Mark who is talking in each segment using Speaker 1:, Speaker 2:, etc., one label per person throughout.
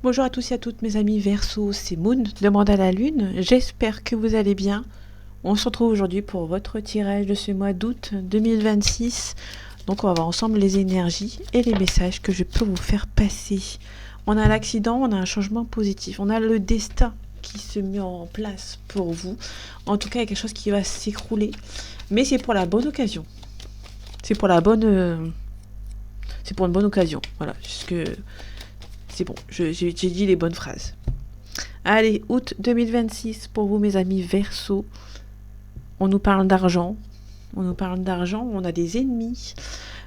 Speaker 1: Bonjour à tous et à toutes mes amis Verseau, c'est Moon, demande à la lune, j'espère que vous allez bien. On se retrouve aujourd'hui pour votre tirage de ce mois d'août 2026. Donc on va voir ensemble les énergies et les messages que je peux vous faire passer. On a l'accident, on a un changement positif, on a le destin qui se met en place pour vous. En tout cas, il y a quelque chose qui va s'écrouler, mais c'est pour la bonne occasion. C'est pour la bonne... c'est pour une bonne occasion, voilà, puisque... C'est bon, j'ai dit les bonnes phrases. Allez, août 2026 pour vous mes amis Verseau. On nous parle d'argent. On a des ennemis.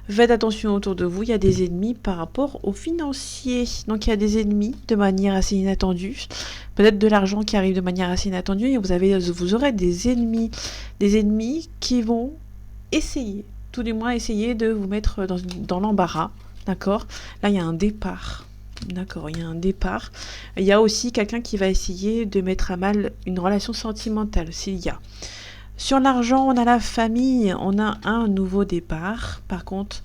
Speaker 1: Faites attention autour de vous, il y a des ennemis par rapport aux financiers. Donc il y a des ennemis de manière assez inattendue. Peut-être de l'argent qui arrive de manière assez inattendue et vous aurez des ennemis. Des ennemis qui vont essayer, tous les mois, essayer de vous mettre dans l'embarras. D'accord ? Là, il y a un départ. D'accord, il y a un départ. Il y a aussi quelqu'un qui va essayer de mettre à mal une relation sentimentale, s'il y a. Sur l'argent, on a la famille, on a un nouveau départ. Par contre,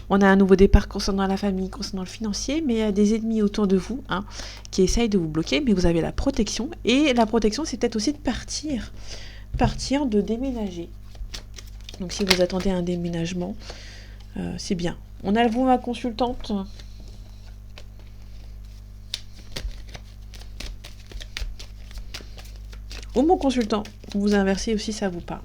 Speaker 1: on a un nouveau départ concernant la famille, concernant le financier, mais il y a des ennemis autour de vous qui essayent de vous bloquer, mais vous avez la protection. Et la protection, c'est peut-être aussi de partir, de déménager. Donc si vous attendez un déménagement, c'est bien. On a vous, ma consultante. Ou mon consultant, vous inversez aussi, ça vous parle.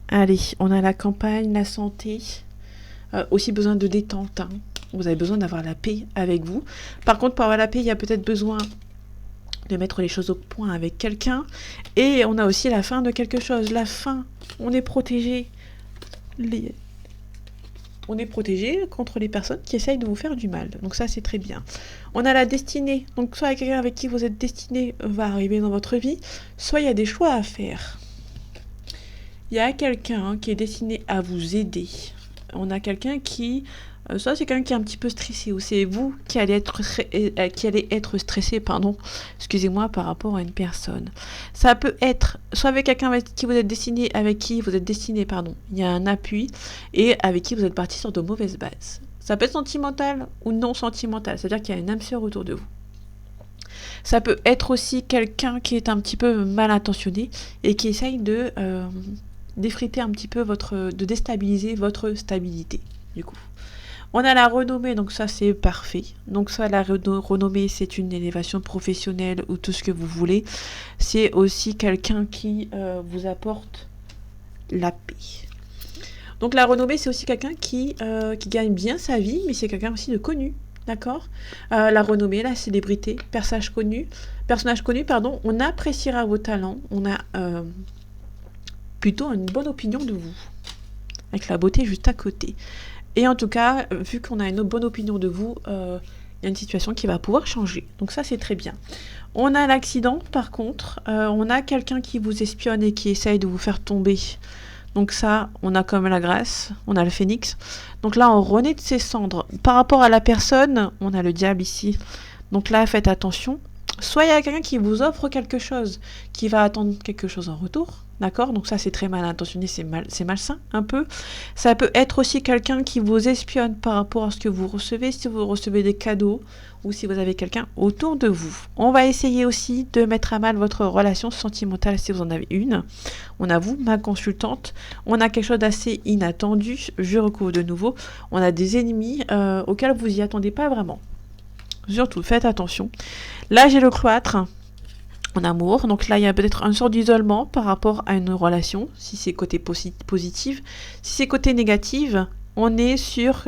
Speaker 1: Allez, on a la campagne, la santé, aussi besoin de détente. Vous avez besoin d'avoir la paix avec vous. Par contre, pour avoir la paix, il y a peut-être besoin de mettre les choses au point avec quelqu'un. Et on a aussi la fin de quelque chose. La fin, on est protégé. On est protégé contre les personnes qui essayent de vous faire du mal. Donc ça, c'est très bien. On a la destinée. Donc soit quelqu'un avec qui vous êtes destiné va arriver dans votre vie, soit il y a des choix à faire. Il y a quelqu'un qui est destiné à vous aider. On a quelqu'un qui... soit c'est quelqu'un qui est un petit peu stressé, ou c'est vous qui allez être stressé, excusez-moi, par rapport à une personne. Ça peut être soit avec quelqu'un avec qui vous êtes destiné, il y a un appui, et avec qui vous êtes parti sur de mauvaises bases. Ça peut être sentimental ou non sentimental, c'est-à-dire qu'il y a une âme sœur autour de vous. Ça peut être aussi quelqu'un qui est un petit peu mal intentionné et qui essaye d'effriter un petit peu de déstabiliser votre stabilité, du coup. On a la renommée, donc ça c'est parfait. Donc ça, la renommée, c'est une élévation professionnelle ou tout ce que vous voulez. C'est aussi quelqu'un qui vous apporte la paix. Donc la renommée, c'est aussi quelqu'un qui gagne bien sa vie, mais c'est quelqu'un aussi de connu. D'accord ? La renommée, la célébrité, personnage connu, on appréciera vos talents, on a plutôt une bonne opinion de vous, avec la beauté juste à côté. Et en tout cas, vu qu'on a une bonne opinion de vous, il y a une situation qui va pouvoir changer. Donc ça, c'est très bien. On a l'accident, par contre. On a quelqu'un qui vous espionne et qui essaye de vous faire tomber. Donc ça, on a comme la grâce, on a le phénix. Donc là, on renaît de ses cendres. Par rapport à la personne, on a le diable ici. Donc là, faites attention. Soit il y a quelqu'un qui vous offre quelque chose, qui va attendre quelque chose en retour. D'accord ? Donc ça, c'est très mal intentionné, c'est malsain, un peu. Ça peut être aussi quelqu'un qui vous espionne par rapport à ce que vous recevez, si vous recevez des cadeaux, ou si vous avez quelqu'un autour de vous. On va essayer aussi de mettre à mal votre relation sentimentale, si vous en avez une. On a vous, ma consultante. On a quelque chose d'assez inattendu. Je recouvre de nouveau. On a des ennemis auxquels vous n'y attendez pas vraiment. Surtout, faites attention. Là, j'ai le cloître. En amour, donc là il y a peut-être une sorte d'isolement par rapport à une relation, si c'est côté positif. Si c'est côté négatif, on est sur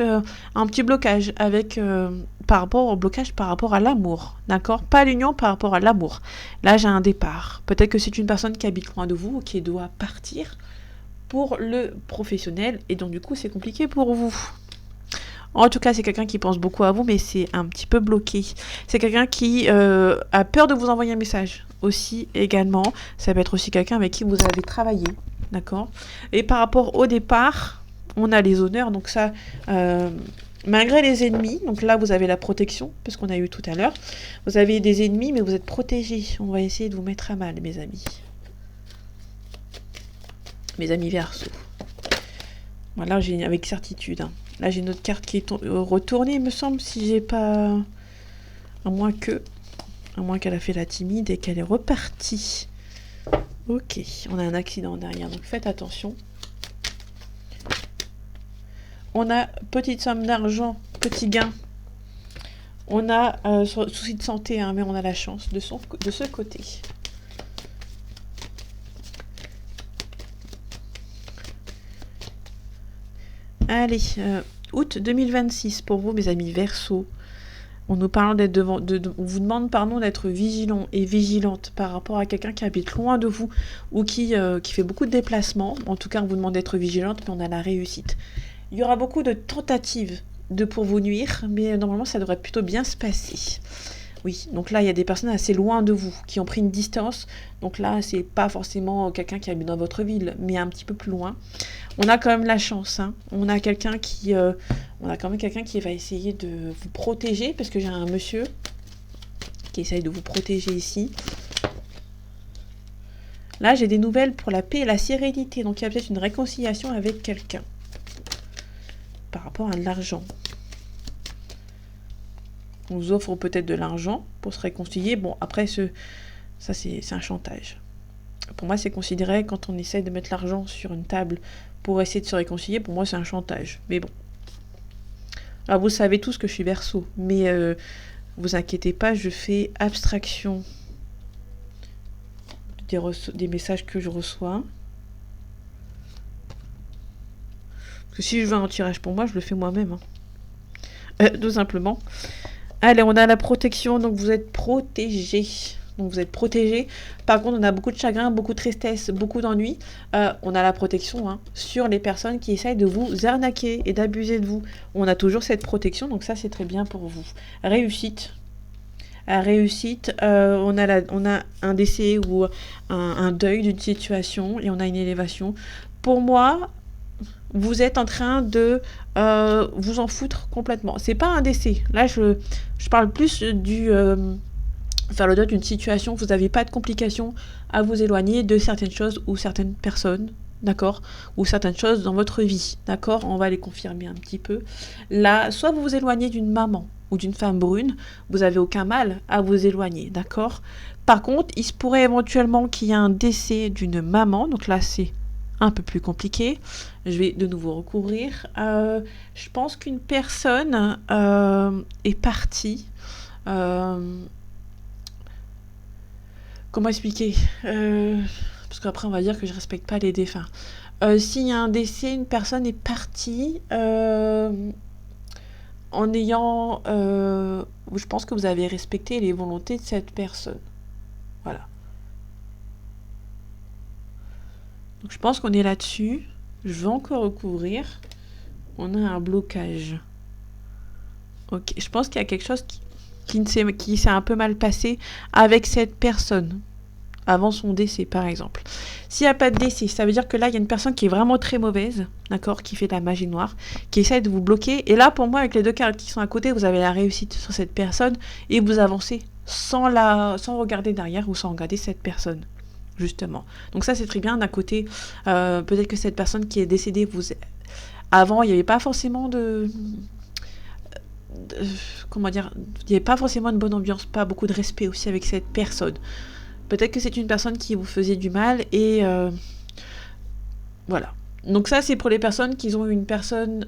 Speaker 1: un petit blocage par rapport à l'amour, d'accord ? Pas l'union, par rapport à l'amour. Là j'ai un départ. Peut-être que c'est une personne qui habite loin de vous ou qui doit partir pour le professionnel et donc du coup c'est compliqué pour vous. En tout cas, c'est quelqu'un qui pense beaucoup à vous, mais c'est un petit peu bloqué. C'est quelqu'un qui a peur de vous envoyer un message. Aussi, également, ça peut être aussi quelqu'un avec qui vous avez travaillé. d'accord? Et par rapport au départ, on a les honneurs, donc ça, malgré les ennemis, donc là vous avez la protection, parce qu'on a eu tout à l'heure, vous avez des ennemis, mais vous êtes protégés. On va essayer de vous mettre à mal, mes amis. Mes amis Verseau. Voilà, j'ai avec certitude. Hein. Là, j'ai une autre carte qui est retournée, il me semble, si j'ai pas... À moins qu'elle a fait la timide et qu'elle est repartie. Ok, on a un accident derrière, donc faites attention. On a petite somme d'argent, petit gain. On a souci de santé, hein, mais on a la chance de ce côté. Allez, août 2026 pour vous, mes amis Verseau. On nous parle d'être on vous demande d'être vigilant et vigilante par rapport à quelqu'un qui habite loin de vous ou qui fait beaucoup de déplacements. En tout cas, on vous demande d'être vigilante, mais on a la réussite. Il y aura beaucoup de tentatives pour vous nuire, mais normalement, ça devrait plutôt bien se passer. Oui, donc là, il y a des personnes assez loin de vous qui ont pris une distance. Donc là, c'est pas forcément quelqu'un qui habite dans votre ville, mais un petit peu plus loin. On a quand même la chance, hein. On a quand même quelqu'un qui va essayer de vous protéger, parce que j'ai un monsieur qui essaye de vous protéger ici. Là, j'ai des nouvelles pour la paix et la sérénité, donc il y a peut-être une réconciliation avec quelqu'un par rapport à de l'argent. On vous offre peut-être de l'argent pour se réconcilier. Bon, après, ça c'est un chantage. Pour moi, c'est considéré, quand on essaie de mettre l'argent sur une table pour essayer de se réconcilier, pour moi, c'est un chantage. Mais bon. Alors, vous savez tous que je suis Verseau, mais vous inquiétez pas, je fais abstraction des messages que je reçois. Parce que si je veux un tirage pour moi, je le fais moi-même. Hein. Tout simplement. Allez, on a la protection, donc vous êtes protégés. Donc vous êtes protégés. Par contre, on a beaucoup de chagrin, beaucoup de tristesse, beaucoup d'ennui. On a la protection sur les personnes qui essayent de vous arnaquer et d'abuser de vous. On a toujours cette protection, donc ça c'est très bien pour vous. Réussite. On a un décès ou un deuil d'une situation et on a une élévation. Pour moi, vous êtes en train de vous en foutre complètement. C'est pas un décès. Là, je parle plus faire le deuil d'une situation où vous n'avez pas de complications à vous éloigner de certaines choses ou certaines personnes, d'accord, ou certaines choses dans votre vie, d'accord. On va les confirmer un petit peu. Là, soit vous vous éloignez d'une maman ou d'une femme brune, vous n'avez aucun mal à vous éloigner, d'accord. Par contre, il se pourrait éventuellement qu'il y ait un décès d'une maman, donc là c'est un peu plus compliqué. Je vais de nouveau recouvrir. Je pense qu'une personne est partie. Comment expliquer parce qu'après on va dire que je respecte pas les défunts. S'il y a un décès, une personne est partie en ayant... je pense que vous avez respecté les volontés de cette personne. Voilà. Donc je pense qu'on est là-dessus. Je vais encore recouvrir. On a un blocage. Ok, je pense qu'il y a quelque chose qui s'est un peu mal passé avec cette personne. Avant son décès, par exemple. S'il n'y a pas de décès, ça veut dire que là, il y a une personne qui est vraiment très mauvaise, d'accord, qui fait de la magie noire, qui essaie de vous bloquer. Et là, pour moi, avec les deux cartes qui sont à côté, vous avez la réussite sur cette personne et vous avancez sans regarder derrière ou sans regarder cette personne, justement. Donc ça, c'est très bien. D'un côté, peut-être que cette personne qui est décédée, avant, il n'y avait pas forcément comment dire, il n'y avait pas forcément une bonne ambiance, pas beaucoup de respect aussi avec cette personne. Peut-être que c'est une personne qui vous faisait du mal et voilà. Donc ça, c'est pour les personnes qui ont une personne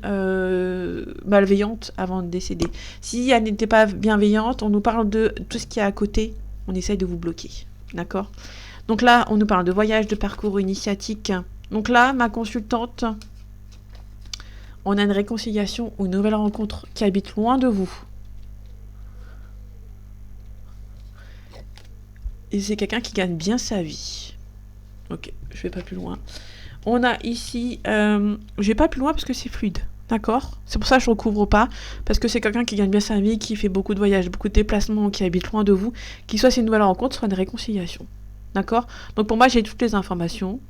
Speaker 1: malveillante avant de décéder. Si elle n'était pas bienveillante, on nous parle de tout ce qui est à côté, on essaye de vous bloquer. D'accord ? Donc là, on nous parle de voyage, de parcours initiatique. Donc là, ma consultante, on a une réconciliation ou une nouvelle rencontre qui habite loin de vous. Et c'est quelqu'un qui gagne bien sa vie. Ok, je vais pas plus loin. On a ici... je vais pas plus loin parce que c'est fluide. D'accord ? C'est pour ça que je ne recouvre pas. Parce que c'est quelqu'un qui gagne bien sa vie, qui fait beaucoup de voyages, beaucoup de déplacements, qui habite loin de vous. Qui soit c'est une nouvelle rencontre, soit une réconciliation. D'accord ? Donc pour moi, j'ai toutes les informations.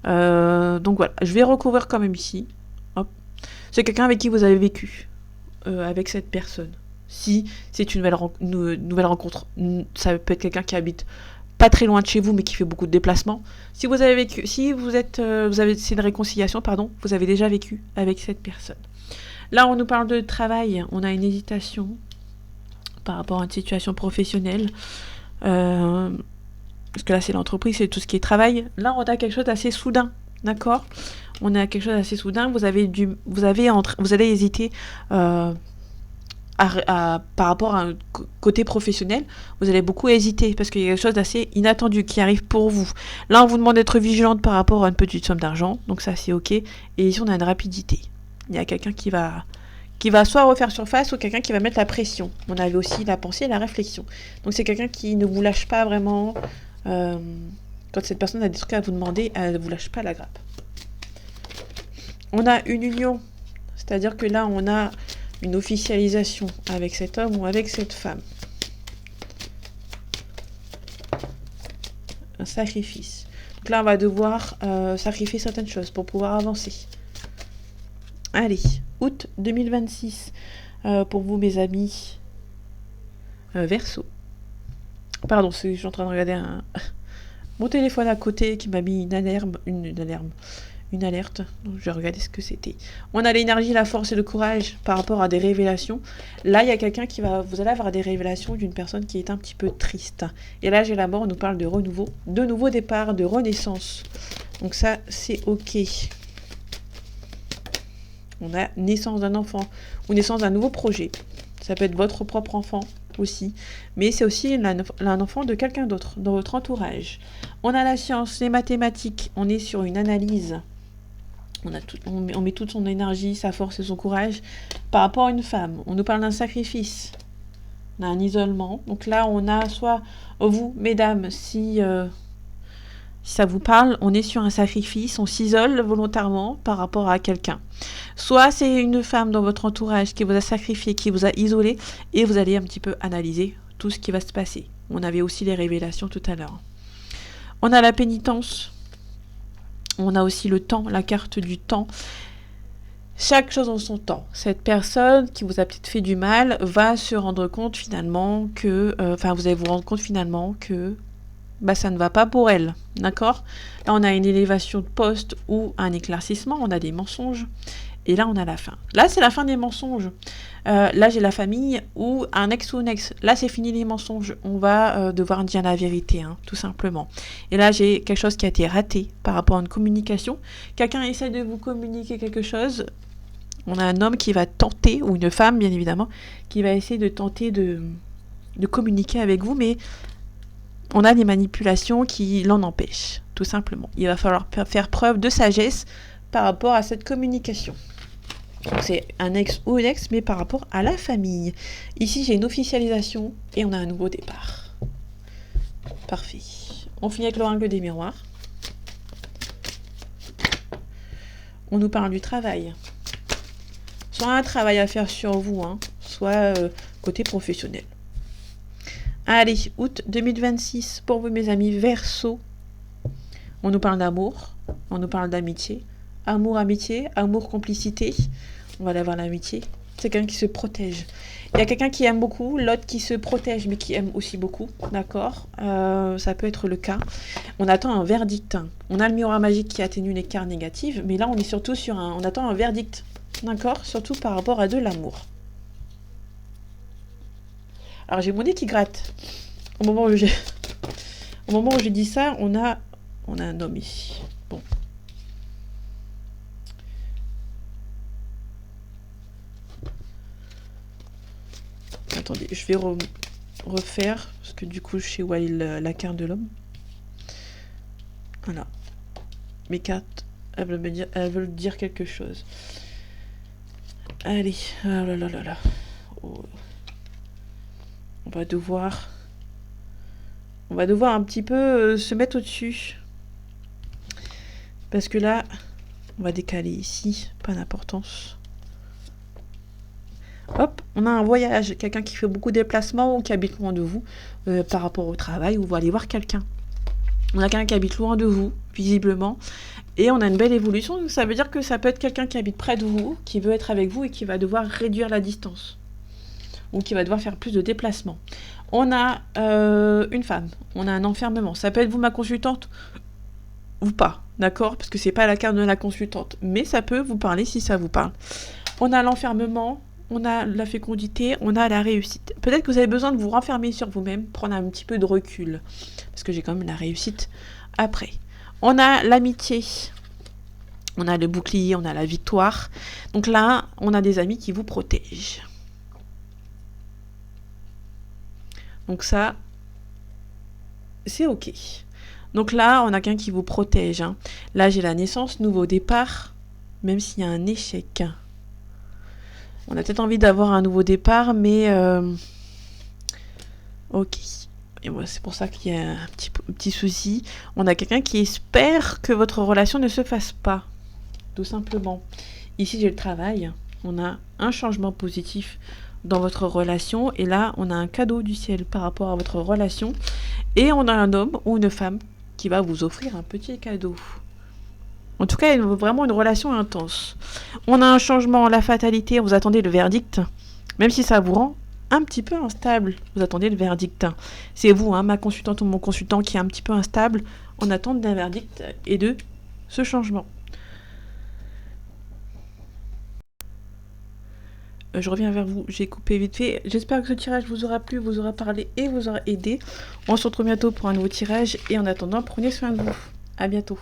Speaker 1: Donc voilà, je vais recouvrir quand même ici. Hop. C'est quelqu'un avec qui vous avez vécu, avec cette personne. Si c'est une nouvelle rencontre, ça peut être quelqu'un qui habite pas très loin de chez vous, mais qui fait beaucoup de déplacements. Si vous avez vécu, si vous êtes, c'est une réconciliation, pardon, vous avez déjà vécu avec cette personne. Là, on nous parle de travail, on a une hésitation par rapport à une situation professionnelle. Parce que là, c'est l'entreprise, c'est tout ce qui est travail. Là, on a quelque chose d'assez soudain, d'accord ? On a quelque chose d'assez soudain. Vous allez hésiter par rapport à un côté professionnel, vous allez beaucoup hésiter parce qu'il y a quelque chose d'assez inattendu qui arrive pour vous. Là, on vous demande d'être vigilante par rapport à une petite somme d'argent, donc ça c'est ok. Et ici, on a une rapidité. Il y a quelqu'un qui va soit refaire surface ou quelqu'un qui va mettre la pression. On avait aussi la pensée et la réflexion. Donc c'est quelqu'un qui ne vous lâche pas vraiment. Quand cette personne a des trucs à vous demander, elle ne vous lâche pas la grappe. On a une union, c'est-à-dire que là, on a une officialisation avec cet homme ou avec cette femme. Un sacrifice. Donc là, on va devoir sacrifier certaines choses pour pouvoir avancer. Allez, août 2026, pour vous, mes amis. Verseau. Pardon, je suis en train de regarder mon téléphone à côté qui m'a mis une alerte. Donc, je vais regarder ce que c'était. On a l'énergie, la force et le courage par rapport à des révélations. Là, il y a quelqu'un vous allez avoir des révélations d'une personne qui est un petit peu triste. Et là, j'ai la mort, on nous parle de renouveau, de nouveau départ, de renaissance. Donc ça, c'est ok. On a naissance d'un enfant ou naissance d'un nouveau projet. Ça peut être votre propre enfant aussi, mais c'est aussi un enfant de quelqu'un d'autre dans votre entourage. On a la science, les mathématiques, on est sur une analyse. On met toute son énergie, sa force et son courage par rapport à une femme. On nous parle d'un sacrifice, d'un isolement. Donc là, on a soit vous, mesdames, si ça vous parle, on est sur un sacrifice, on s'isole volontairement par rapport à quelqu'un. Soit c'est une femme dans votre entourage qui vous a sacrifié, qui vous a isolé, et vous allez un petit peu analyser tout ce qui va se passer. On avait aussi les révélations tout à l'heure. On a la pénitence, on a aussi le temps, la carte du temps. Chaque chose en son temps. Cette personne qui vous a peut-être fait du mal va se rendre compte finalement que... vous allez vous rendre compte finalement que ça ne va pas pour elle, d'accord ? Là, on a une élévation de poste ou un éclaircissement, on a des mensonges, et là, on a la fin. Là, c'est la fin des mensonges. Là, j'ai la famille ou un ex ou une ex. Là, c'est fini les mensonges. On va devoir dire la vérité, tout simplement. Et là, j'ai quelque chose qui a été raté par rapport à une communication. Quelqu'un essaie de vous communiquer quelque chose. On a un homme qui va tenter, ou une femme, bien évidemment, qui va essayer de tenter de communiquer avec vous, mais on a des manipulations qui l'en empêchent, tout simplement. Il va falloir faire preuve de sagesse par rapport à cette communication. Donc c'est un ex ou une ex, mais par rapport à la famille. Ici, j'ai une officialisation et on a un nouveau départ. Parfait. On finit avec l'oracle des miroirs. On nous parle du travail. Soit un travail à faire sur vous, soit côté professionnel. Allez, août 2026, pour vous mes amis Verseau. On nous parle d'amour, on nous parle d'amitié. Amour, amitié, amour, complicité. On va aller voir l'amitié. C'est quelqu'un qui se protège. Il y a quelqu'un qui aime beaucoup, l'autre qui se protège, mais qui aime aussi beaucoup, d'accord ? Ça peut être le cas. On attend un verdict. On a le miroir magique qui atténue les cartes négatives, mais là on est surtout on attend un verdict, d'accord ? Surtout par rapport à de l'amour. Alors j'ai mon nez qui gratte. Au moment où je dis ça, on a un homme ici. Bon. Attendez, je vais refaire, parce que du coup je sais où est la carte de l'homme. Voilà. Mes cartes, elles veulent dire quelque chose. Allez, oh là là là là. Oh. On va devoir un petit peu se mettre au-dessus. Parce que là, on va décaler ici, pas d'importance. Hop, on a un voyage, quelqu'un qui fait beaucoup de déplacements ou qui habite loin de vous par rapport au travail, ou vous allez voir quelqu'un. On a quelqu'un qui habite loin de vous, visiblement, Et on a une belle évolution, donc ça veut dire que ça peut être quelqu'un qui habite près de vous, qui veut être avec vous et qui va devoir réduire la distance. Ou qui va devoir faire plus de déplacements. On a une femme, on a un enfermement. Ça peut être vous, ma consultante, ou pas, d'accord? Parce que c'est pas la carte de la consultante. Mais ça peut vous parler si ça vous parle. On a l'enfermement, on a la fécondité, on a la réussite. Peut-être que vous avez besoin de vous renfermer sur vous-même, prendre un petit peu de recul. Parce que j'ai quand même la réussite après. On a l'amitié. On a le bouclier, on a la victoire. Donc là, on a des amis qui vous protègent. Donc ça, c'est ok. Donc là, on a quelqu'un qui vous protège. Hein. Là, j'ai la naissance, nouveau départ, même s'il y a un échec. On a peut-être envie d'avoir un nouveau départ, mais ok. Et moi, c'est pour ça qu'il y a un petit souci. On a quelqu'un qui espère que votre relation ne se fasse pas. Tout simplement. Ici, j'ai le travail. On a un changement positif dans votre relation. Et là, on a un cadeau du ciel par rapport à votre relation. Et on a un homme ou une femme qui va vous offrir un petit cadeau. En tout cas, vraiment une relation intense. On a un changement, la fatalité. Vous attendez le verdict. Même si ça vous rend un petit peu instable. Vous attendez le verdict. C'est vous, hein, ma consultante ou mon consultant, qui est un petit peu instable en attente d'un verdict et de ce changement. Je reviens vers vous, j'ai coupé vite fait. J'espère que ce tirage vous aura plu, vous aura parlé et vous aura aidé. On se retrouve bientôt pour un nouveau tirage. Et en attendant, prenez soin de vous. À bientôt.